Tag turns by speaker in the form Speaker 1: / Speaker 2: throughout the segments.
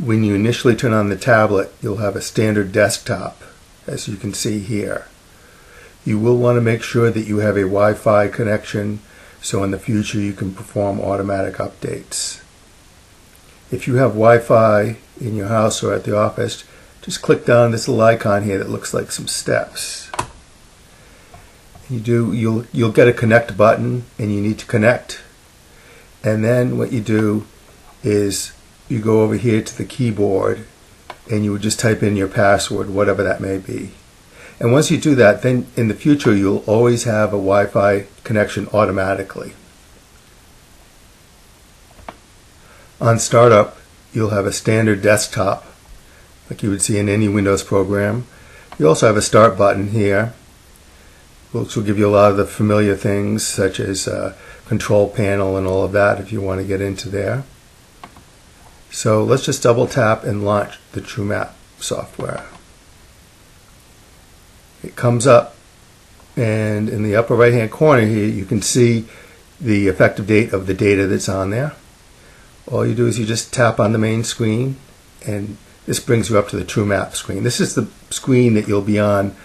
Speaker 1: when you initially turn on the tablet, you'll have a standard desktop, as you can see here. You will want to make sure that you have a Wi-Fi connection, so in the future you can perform automatic updates. If you have Wi-Fi in your house or at the office, just click down this little icon here that looks like some steps. You'll get a connect button, and you need to connect. And then what you do is you go over here to the keyboard, and you would just type in your password, whatever that may be. And once you do that, then in the future you'll always have a Wi-Fi connection automatically. On startup, you'll have a standard desktop, like you would see in any Windows program. You also have a start button here, which will give you a lot of the familiar things, such as control panel and all of that, if you want to get into there. So let's just double tap and launch the TrueMap software. It comes up, and in the upper right hand corner here you can see the effective date of the data that's on there. All you do is you just tap on the main screen, and this brings you up to the TrueMap screen. This is the screen that you'll be on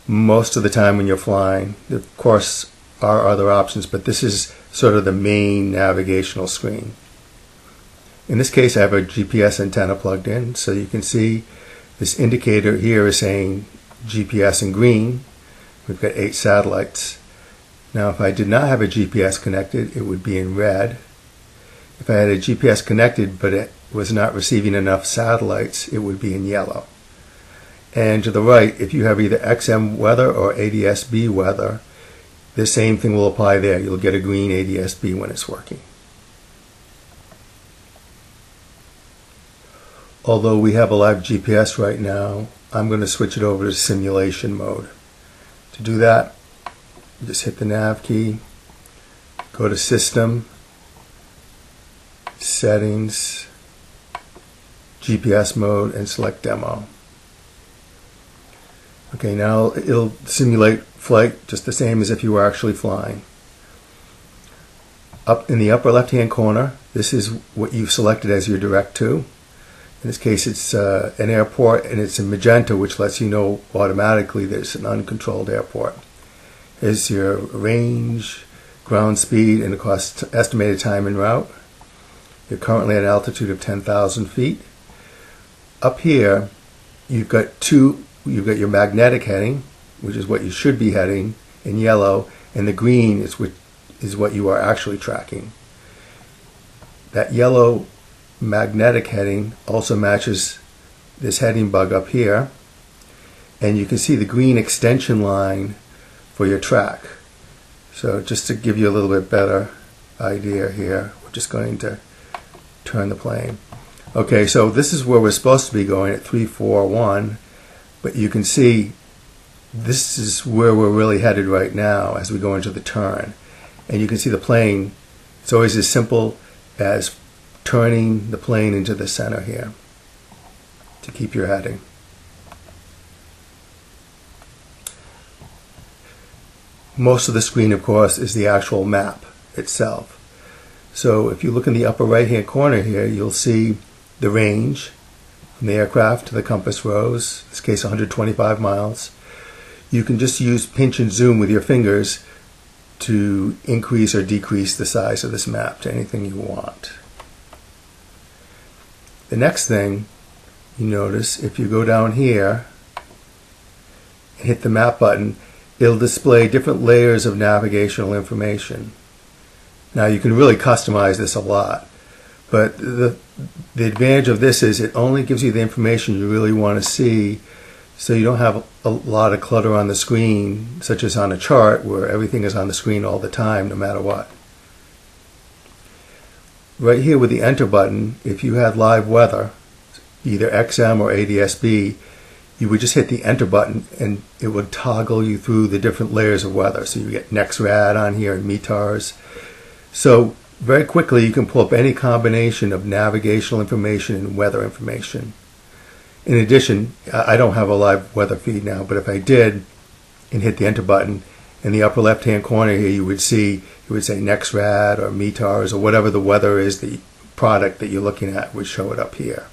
Speaker 1: most of the time when you're flying. There, of course, are other options, but this is sort of the main navigational screen. In this case, I have a GPS antenna plugged in, so you can see this indicator here is saying GPS in green. We've got 8 satellites. Now, if I did not have a GPS connected, it would be in red. If I had a GPS connected, but it was not receiving enough satellites, it would be in yellow. And to the right, if you have either XM weather or ADS-B weather, the same thing will apply there. You'll get a green ADS-B when it's working. Although we have a live GPS right now, I'm going to switch it over to simulation mode. To do that, just hit the nav key, go to System, Settings, GPS mode, and select Demo. Okay, now it'll simulate flight just the same as if you were actually flying. Up in the upper left-hand corner, this is what you've selected as your direct to. In this case, it's an airport, and it's in magenta, which lets you know automatically that it's an uncontrolled airport. Here's your range, ground speed, and of course estimated time en route. You're currently at an altitude of 10,000 feet. Up here, you've got your magnetic heading, which is what you should be heading in yellow, and the green is what you are actually tracking. That yellow magnetic heading also matches this heading bug up here, and you can see the green extension line for your track. So just to give you a little bit better idea here, we're just going to turn the plane. Okay, so this is where we're supposed to be going at 341, but you can see this is where we're really headed right now as we go into the turn. And you can see the plane, it's always as simple as turning the plane into the center here to keep your heading. Most of the screen, of course, is the actual map itself. So if you look in the upper right hand corner here, you'll see the range from the aircraft to the compass rose, in this case 125 miles. You can just use pinch and zoom with your fingers to increase or decrease the size of this map to anything you want. The next thing you notice, if you go down here and hit the map button, it'll display different layers of navigational information. Now you can really customize this a lot, but the advantage of this is it only gives you the information you really want to see, so you don't have a lot of clutter on the screen, such as on a chart where everything is on the screen all the time, no matter what. Right here with the enter button, if you had live weather, either XM or ADS-B, you would just hit the enter button and it would toggle you through the different layers of weather. So you get NEXRAD on here and METARs. So very quickly you can pull up any combination of navigational information and weather information. In addition, I don't have a live weather feed now, but if I did and hit the enter button, in the upper left hand corner here you would see, it would say NEXRAD or METARs or whatever the weather is, the product that you're looking at would show it up here.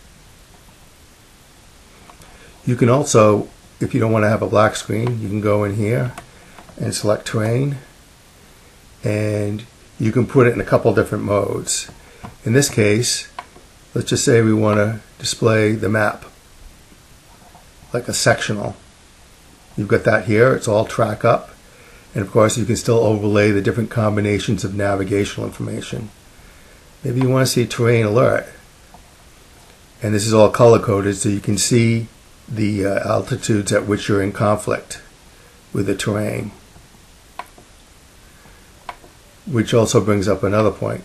Speaker 1: You can also, if you don't want to have a black screen, you can go in here and select terrain, and you can put it in a couple different modes. In this case, let's just say we want to display the map like a sectional. You've got that here, it's all track up, and of course you can still overlay the different combinations of navigational information. Maybe you want to see terrain alert, and this is all color coded so you can see the altitudes at which you're in conflict with the terrain. Which also brings up another point.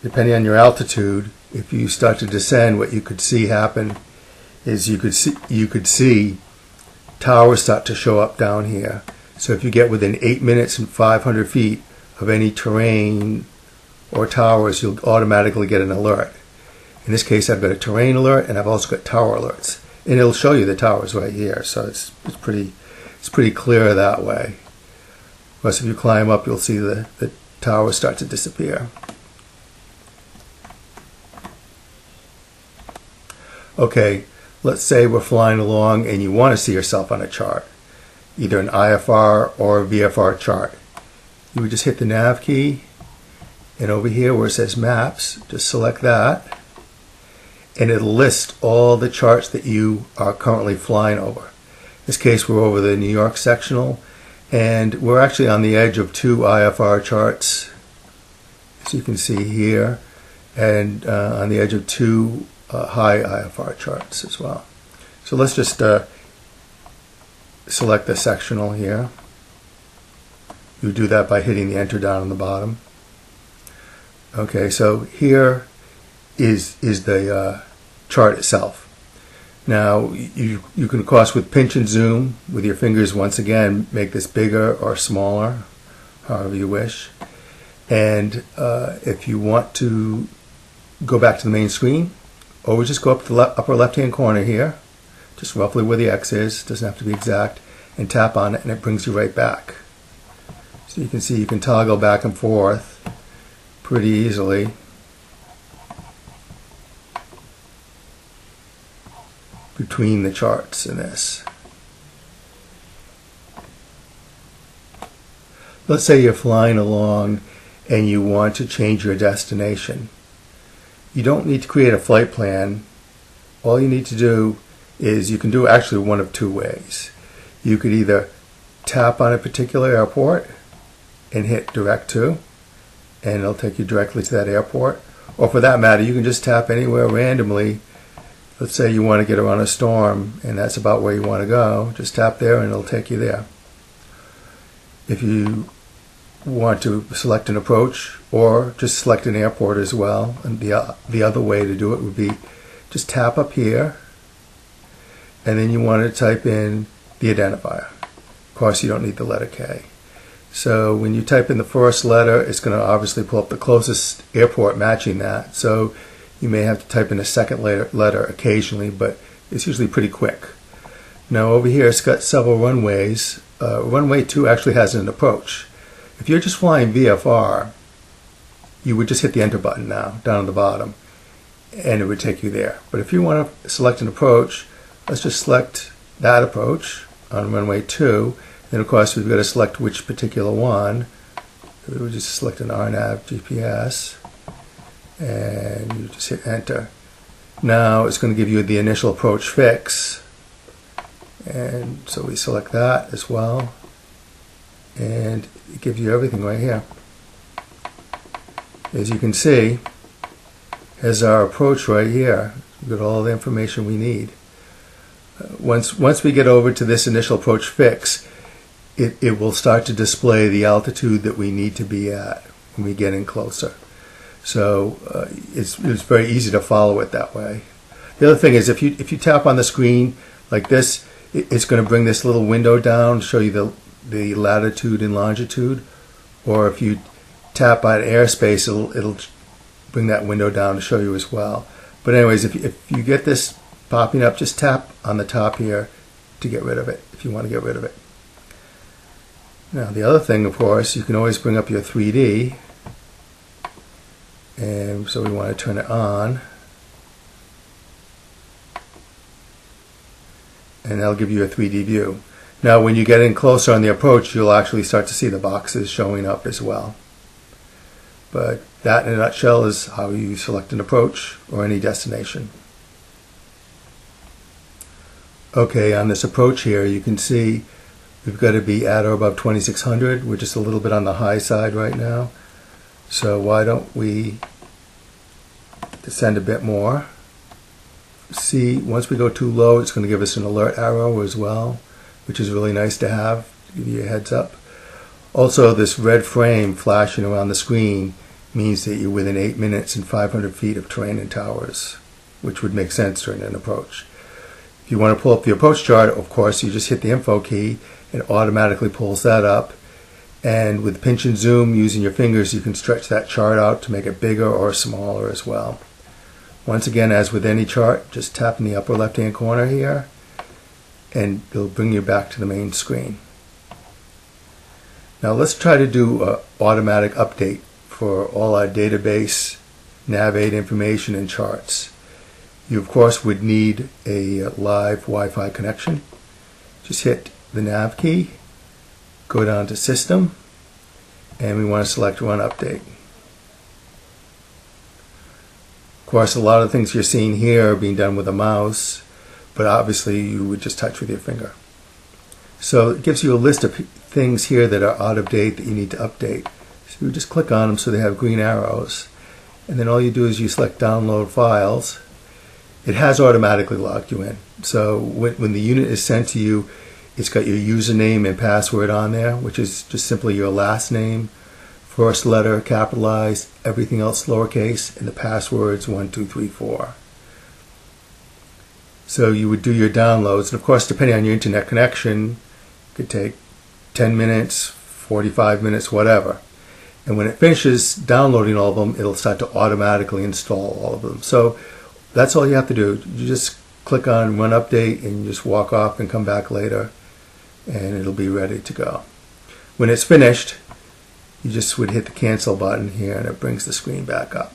Speaker 1: Depending on your altitude, if you start to descend, what you could see happen is you could see towers start to show up down here. So if you get within 8 minutes and 500 feet of any terrain or towers, you'll automatically get an alert. In this case, I've got a terrain alert and I've also got tower alerts, and it'll show you the towers right here. So it's pretty clear that way. Of course, if you climb up, you'll see the towers start to disappear. Okay, let's say we're flying along and you want to see yourself on a chart, either an IFR or a VFR chart. You would just hit the nav key, and over here where it says maps, just select that, and it'll list all the charts that you are currently flying over. In this case, we're over the New York sectional, and we're actually on the edge of 2 IFR charts, as you can see here, and on the edge of 2 high IFR charts as well. So let's just select the sectional here. You do that by hitting the enter down on the bottom. Okay, so here is the chart itself. Now you can, of course, with pinch and zoom with your fingers, once again make this bigger or smaller, however you wish. And if you want to go back to the main screen, or just go up to the upper left hand corner here, just roughly where the X is, doesn't have to be exact, and tap on it and it brings you right back. So you can see you can toggle back and forth pretty easily. Between the charts in this. Let's say you're flying along and you want to change your destination. You don't need to create a flight plan. All you need to do is, you can do actually one of 2 ways. You could either tap on a particular airport and hit direct to, and it'll take you directly to that airport. Or for that matter, you can just tap anywhere randomly. Let's say you want to get around a storm and that's about where you want to go. Just tap there and it'll take you there. If you want to select an approach, or just select an airport as well, and the other way to do it would be just tap up here, and then you want to type in the identifier. Of course, you don't need the letter K. So when you type in the first letter, it's going to obviously pull up the closest airport matching that. So you may have to type in a second letter occasionally, but it's usually pretty quick. Now over here, it's got several runways. Runway 2 actually has an approach. If you're just flying VFR, you would just hit the enter button now, down at the bottom, and it would take you there. But if you want to select an approach, let's just select that approach on runway 2. Then of course we've got to select which particular one. We would just select an RNAV GPS, and you just hit enter. Now it's going to give you the initial approach fix, and so we select that as well, and it gives you everything right here. As you can see, here's our approach right here. We've got all the information we need. Once we get over to this initial approach fix, it will start to display the altitude that we need to be at when we get in closer. So it's very easy to follow it that way. The other thing is, if you tap on the screen like this, it's going to bring this little window down, show you the latitude and longitude. Or if you tap on airspace, it'll bring that window down to show you as well. But anyways, if you get this popping up, just tap on the top here to get rid of it, if you want to get rid of it. Now the other thing, of course, you can always bring up your 3D, and so we want to turn it on. and that'll give you a 3D view. Now when you get in closer on the approach, you'll actually start to see the boxes showing up as well. But that in a nutshell is how you select an approach or any destination. Okay, on this approach here you can see we've got to be at or above 2600. We're just a little bit on the high side right now. So why don't we descend a bit more. See, once we go too low, it's going to give us an alert arrow as well, which is really nice to have, to give you a heads up. Also, this red frame flashing around the screen means that you're within 8 minutes and 500 feet of terrain and towers, which would make sense during an approach. If you want to pull up the approach chart, of course, you just hit the info key and it automatically pulls that up. And with pinch and zoom, using your fingers, you can stretch that chart out to make it bigger or smaller as well. Once again, as with any chart, just tap in the upper left-hand corner here, and it'll bring you back to the main screen. Now let's try to do an automatic update for all our database, Nav8 information, and charts. You, of course, would need a live Wi-Fi connection. Just hit the Nav key, go down to System, and we want to select Run Update. Of course, a lot of the things you're seeing here are being done with a mouse, but obviously you would just touch with your finger. So it gives you a list of things here that are out of date that you need to update. So you just click on them so they have green arrows, and then all you do is you select Download Files. It has automatically logged you in. So when the unit is sent to you, it's got your username and password on there, which is just simply your last name, first letter capitalized, everything else lowercase, and the password's 1234. So you would do your downloads, and of course, depending on your internet connection, it could take 10 minutes, 45 minutes, whatever. And when it finishes downloading all of them, it'll start to automatically install all of them. So that's all you have to do. You just click on Run Update and you just walk off and come back later, and it'll be ready to go. When it's finished, you just would hit the cancel button here and it brings the screen back up.